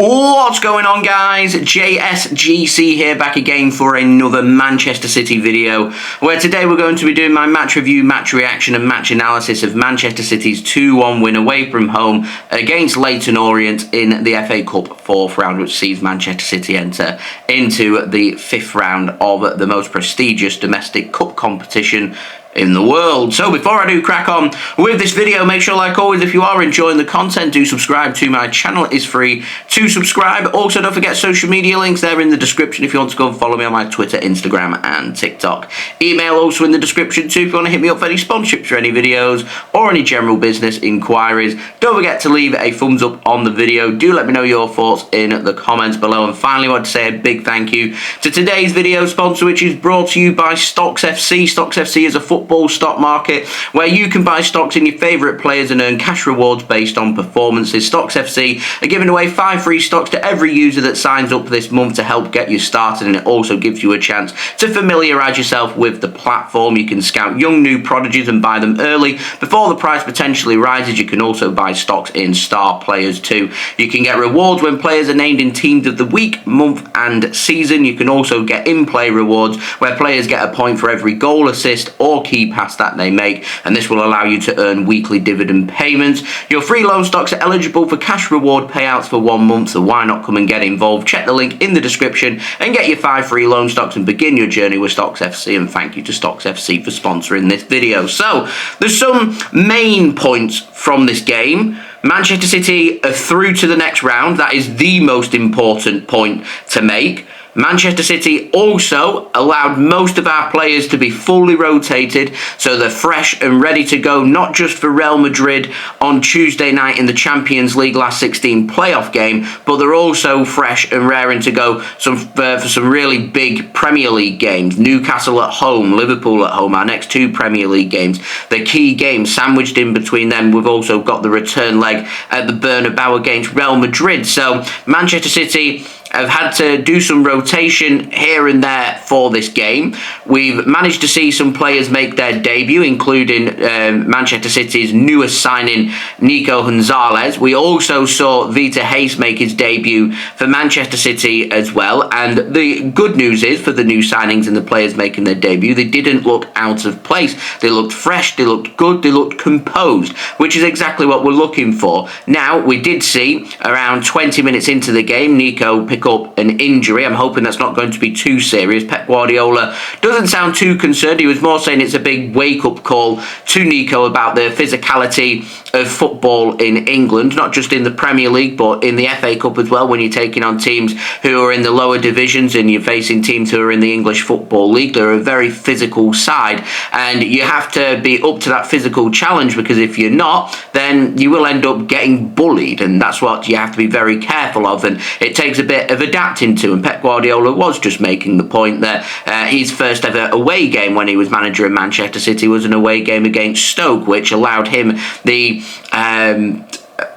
What's going on, guys? JSGC here, back again for another Manchester City video, where today we're going to be doing my match review, match reaction and match analysis of Manchester City's 2-1 win away from home against Leyton Orient in the FA Cup fourth round, which sees Manchester City enter into the fifth round of the most prestigious domestic cup competition in the world. So before I do crack on with this video, make sure, like always, if you are enjoying the content, do subscribe to my channel. It is free to subscribe. Also, don't forget social media links there in the description if you want to go and follow me on my Twitter, Instagram and TikTok. Email also in the description too if you want to hit me up for any sponsorships for any videos or any general business inquiries. Don't forget to leave a thumbs up on the video. Do let me know your thoughts in the comments below. And finally, I want to say a big thank you to today's video sponsor, which is brought to you by Stocks FC. Stocks FC is a football stock market where you can buy stocks in your favourite players and earn cash rewards based on performances. Stocks FC are giving away 5 free stocks to every user that signs up this month to help get you started, and it also gives you a chance to familiarise yourself with the platform. You can scout young new prodigies and buy them early before the price potentially rises. You can also buy stocks in star players too. You can get rewards when players are named in teams of the week, month and season. You can also get in-play rewards where players get a point for every goal, assist or key pass that they make, and this will allow you to earn weekly dividend payments. Your free loan stocks are eligible for cash reward payouts for 1 month, so why not come and get involved? Check the link in the description and get your 5 free loan stocks and begin your journey with Stocks FC. And thank you to Stocks FC for sponsoring this video. So there's some main points from this game. Manchester City are through to the next round. That is the most important point to make. Manchester City also allowed most of our players to be fully rotated, so they're fresh and ready to go, not just for Real Madrid on Tuesday night in the Champions League last 16 playoff game, but they're also fresh and raring to go for some really big Premier League games. Newcastle at home, Liverpool at home, our next 2 Premier League games. The key games sandwiched in between them. We've also got the return leg at the Bernabeu against Real Madrid. So Manchester City have had to do some rotation here and there for this game. We've managed to see some players make their debut, including Manchester City's newest signing, Nico Gonzalez. We also saw Vitor Reis make his debut for Manchester City as well. And the good news is, for the new signings and the players making their debut, they didn't look out of place. They looked fresh, they looked good, they looked composed, which is exactly what we're looking for. Now, we did see around 20 minutes into the game, Nico pick up an injury. I'm hoping that's not going to be too serious. Pep Guardiola doesn't sound too concerned. He was more saying it's a big wake-up call to Nico about the physicality of football in England, not just in the Premier League but in the FA Cup as well. When you're taking on teams who are in the lower divisions and you're facing teams who are in the English Football League, they're a very physical side, and you have to be up to that physical challenge, because if you're not, then you will end up getting bullied, and that's what you have to be very careful of, and it takes a bit of adapting to. And Pep Guardiola was just making the point that his first ever away game when he was manager of Manchester City was an away game against Stoke, which allowed him the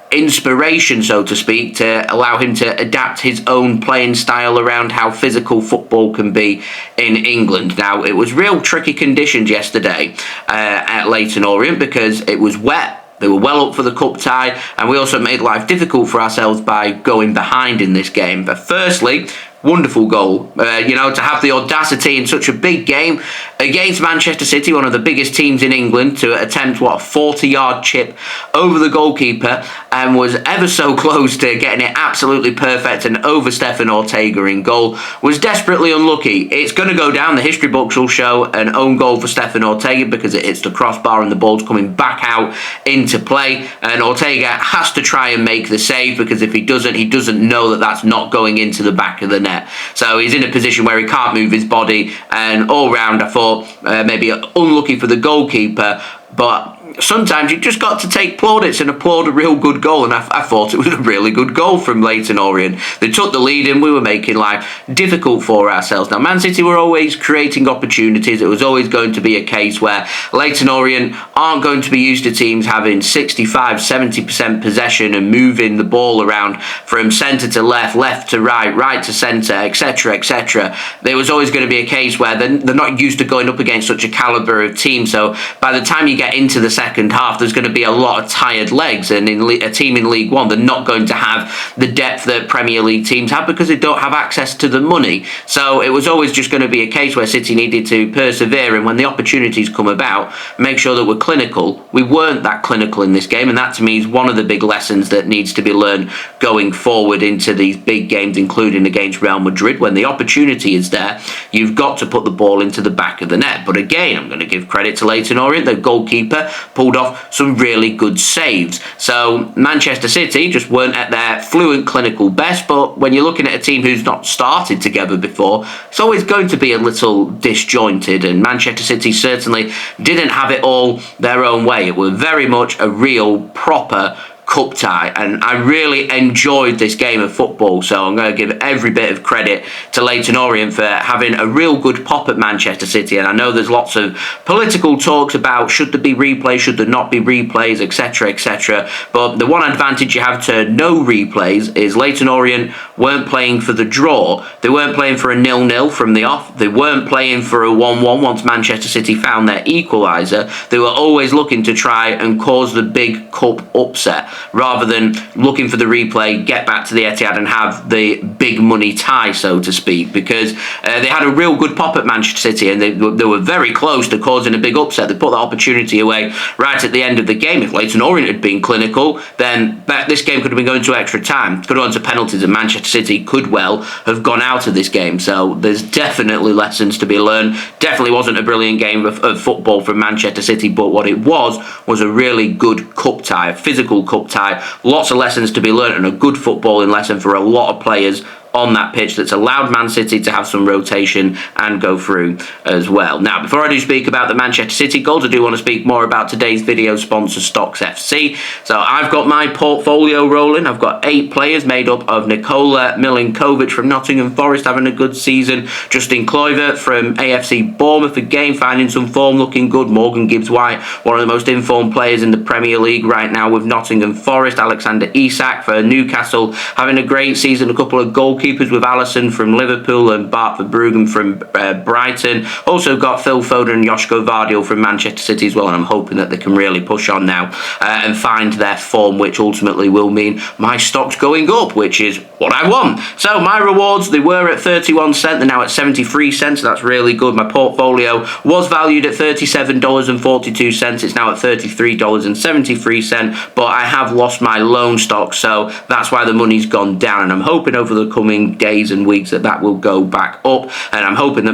inspiration, so to speak, to allow him to adapt his own playing style around how physical football can be in England. Now, it was real tricky conditions yesterday at Leyton Orient because it was wet. They were well up for the cup tie, and we also made life difficult for ourselves by going behind in this game. But firstly, wonderful goal. To have the audacity in such a big game against Manchester City, one of the biggest teams in England, to attempt, a 40-yard chip over the goalkeeper, and was ever so close to getting it absolutely perfect and over Stefan Ortega in goal, was desperately unlucky. It's going to go down. The history books will show an own goal for Stefan Ortega because it hits the crossbar and the ball's coming back out into play, and Ortega has to try and make the save, because if he doesn't know that that's not going into the back of the net. So he's in a position where he can't move his body, and all round I thought maybe unlucky for the goalkeeper, but sometimes you've just got to take plaudits and applaud a real good goal, and I thought it was a really good goal from Leyton Orient. They took the lead and we were making life difficult for ourselves. Now, Man City were always creating opportunities. It was always going to be a case where Leyton Orient aren't going to be used to teams having 65-70% possession and moving the ball around from centre to left, left to right, right to centre, etc, etc. There was always going to be a case where they're not used to going up against such a calibre of team, so by the time you get into the second second half, there's going to be a lot of tired legs, and in a team in League One, they're not going to have the depth that Premier League teams have because they don't have access to the money. So it was always just going to be a case where City needed to persevere, and when the opportunities come about, make sure that we're clinical. We weren't that clinical in this game, and that to me is one of the big lessons that needs to be learned going forward into these big games, including against Real Madrid. When the opportunity is there, you've got to put the ball into the back of the net. But again, I'm going to give credit to Leyton Orient. The goalkeeper pulled off some really good saves. So Manchester City just weren't at their fluent clinical best, but when you're looking at a team who's not started together before, it's always going to be a little disjointed, and Manchester City certainly didn't have it all their own way. It was very much a real proper cup tie, and I really enjoyed this game of football, so I'm going to give every bit of credit to Leyton Orient for having a real good pop at Manchester City. And I know there's lots of political talks about should there be replays, should there not be replays, etc, etc, but the one advantage you have to no replays is Leyton Orient weren't playing for the draw. They weren't playing for a 0-0 from the off. They weren't playing for a 1-1 once Manchester City found their equaliser. They were always looking to try and cause the big cup upset, rather than looking for the replay, get back to the Etihad and have the big money tie, so to speak, because they had a real good pop at Manchester City, and they were very close to causing a big upset. They put that opportunity away right at the end of the game. If Leyton Orient had been clinical, then this game could have been going to extra time, could have gone to penalties, and Manchester City could well have gone out of this game. So there's definitely lessons to be learned. Definitely wasn't a brilliant game of football from Manchester City, but what it was a really good cup tie, a physical cup tie, lots of lessons to be learned, and a good footballing lesson for a lot of players on that pitch that's allowed Man City to have some rotation and go through as well. Now, before I do speak about the Manchester City goals, I do want to speak more about today's video sponsor, Stocks FC. So I've got my portfolio rolling. I've got 8 players made up of Nikola Milinkovic from Nottingham Forest having a good season, Justin Kluivert from AFC Bournemouth again finding some form, looking good, Morgan Gibbs-White, one of the most informed players in the Premier League right now with Nottingham Forest, Alexander Isak for Newcastle having a great season, a couple of goalkeepers with Alisson from Liverpool and Bart Verbruggen from Brighton. Also got Phil Foden and Josko Gvardiol from Manchester City as well, and I'm hoping that they can really push on now and find their form, which ultimately will mean my stock's going up, which is what I want. So my rewards, they were at 31 cents, they're now at 73 cents, so that's really good. My portfolio was valued at $37.42, it's now at $33.73, but I have lost my loan stock, so that's why the money's gone down, and I'm hoping over the coming days and weeks that will go back up, and I'm hoping that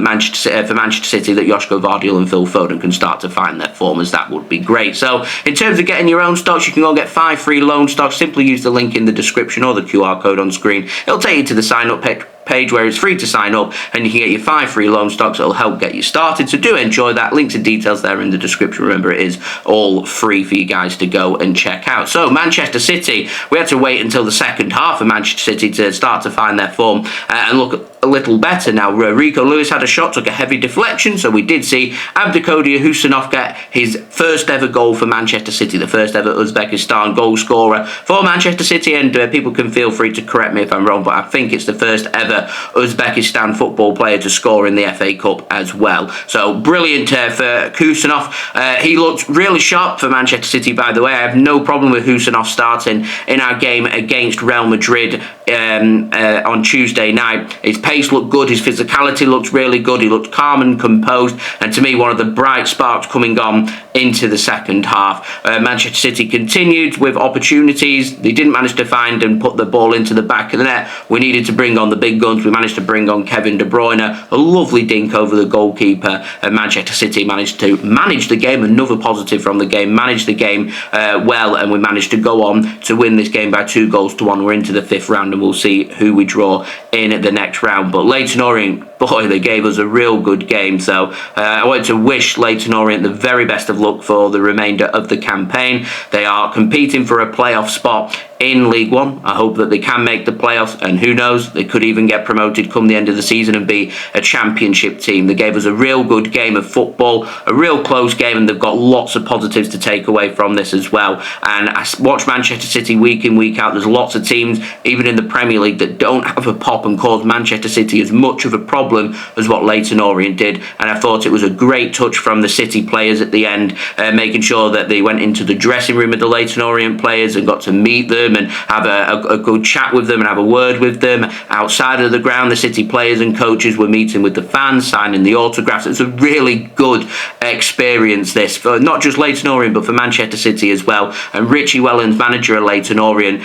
for Manchester City that Josko Gvardiol and Phil Foden can start to find their form, as that would be great. So in terms of getting your own stocks, you can go get 5 free loan stocks. Simply use the link in the description or the QR code on screen. It'll take you to the sign up page where it's free to sign up, and you can get your 5 free loan stocks. It'll help get you started, so do enjoy that. Links and details there in the description. Remember, it is all free for you guys to go and check out. So Manchester City, we had to wait until the second half of Manchester City to start to find their form and look a little better. Now Rico Lewis had a shot, took a heavy deflection, so we did see Abdukodir Khusanov get his first ever goal for Manchester City, the first ever Uzbekistan goal scorer for Manchester City, and people can feel free to correct me if I'm wrong, but I think it's the first ever Uzbekistan football player to score in the FA Cup as well. So brilliant for Khusanov. He looked really sharp for Manchester City, by the way. I have no problem with Khusanov starting in our game against Real Madrid on Tuesday night. His pace looked good, his physicality looked really good, he looked calm and composed, and to me one of the bright sparks coming on into the second half. Manchester City continued with opportunities. They didn't manage to find and put the ball into the back of the net. We needed to bring on the big guns. We managed to bring on Kevin De Bruyne, a lovely dink over the goalkeeper, and Manchester City managed to manage the game. Another positive from the game, managed the game well, and we managed to go on to win this game by 2-1. We're into the 5th round, and we'll see who we draw in the next round. But Leyton Orient, boy, they gave us a real good game. So I wanted to wish Leyton Orient the very best of luck for the remainder of the campaign. They are competing for a playoff spot in League One. I hope that they can make the playoffs, and who knows, they could even get promoted come the end of the season and be a championship team. They gave us a real good game of football, a real close game, and they've got lots of positives to take away from this as well. And I watch Manchester City week in, week out. There's lots of teams, even in the Premier League, that don't have a pop and cause Manchester City as much of a problem problem as what Leyton Orient did, and I thought it was a great touch from the City players at the end, making sure that they went into the dressing room of the Leyton Orient players and got to meet them and have a good chat with them and have a word with them. Outside of the ground, the City players and coaches were meeting with the fans, signing the autographs. It's a really good experience, this, for not just Leyton Orient but for Manchester City as well. And Richie, Wellens, manager of Leyton Orient,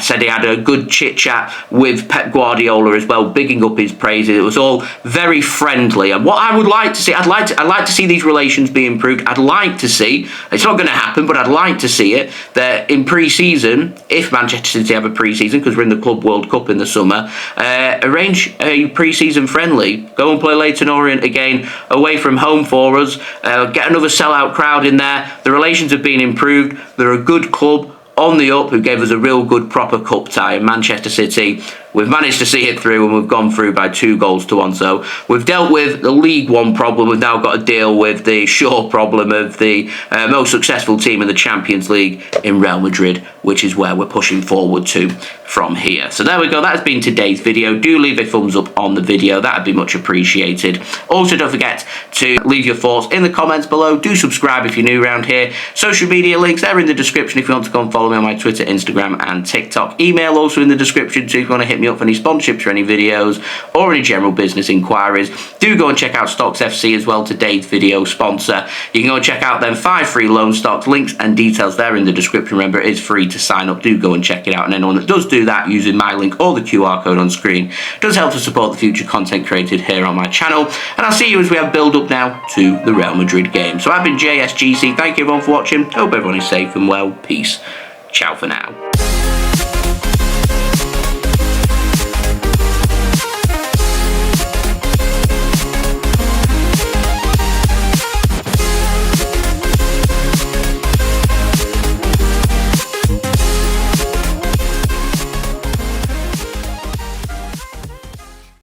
said he had a good chit chat with Pep Guardiola as well, bigging up his praises. It was all very friendly, and what I would like to see, I'd like to see these relations be improved. I'd like to see, it's not going to happen, but I'd like to see it, that in pre-season, if Manchester City have a pre-season, because we're in the Club World Cup in the summer, arrange a pre-season friendly, go and play Leyton Orient again away from home for us, get another sellout crowd in there. The relations have been improved. They're a good club on the up who gave us a real good proper cup tie. In Manchester City, we've managed to see it through, and we've gone through by 2-1. So we've dealt with the League One problem. We've now got to deal with the sure problem of the most successful team in the Champions League in Real Madrid, which is where we're pushing forward to from here. So there we go. That has been today's video. Do leave a thumbs up on the video. That would be much appreciated. Also, don't forget to leave your thoughts in the comments below. Do subscribe if you're new around here. Social media links, they're in the description if you want to go and follow me on my Twitter, Instagram and TikTok. Email also in the description too if you want to hit me up for any sponsorships or any videos or any general business inquiries. Do go and check out Stocks FC as well, today's video sponsor. You can go and check out them 5 free loan stocks. Links and details there in the description. Remember, it is free to sign up. Do go and check it out, and anyone that does do that using my link or the QR code on screen does help to support the future content created here on my channel. And I'll see you as we have build up now to the Real Madrid game. So I've been JSGC. Thank you everyone for watching. Hope everyone is safe and well. Peace. Ciao for now.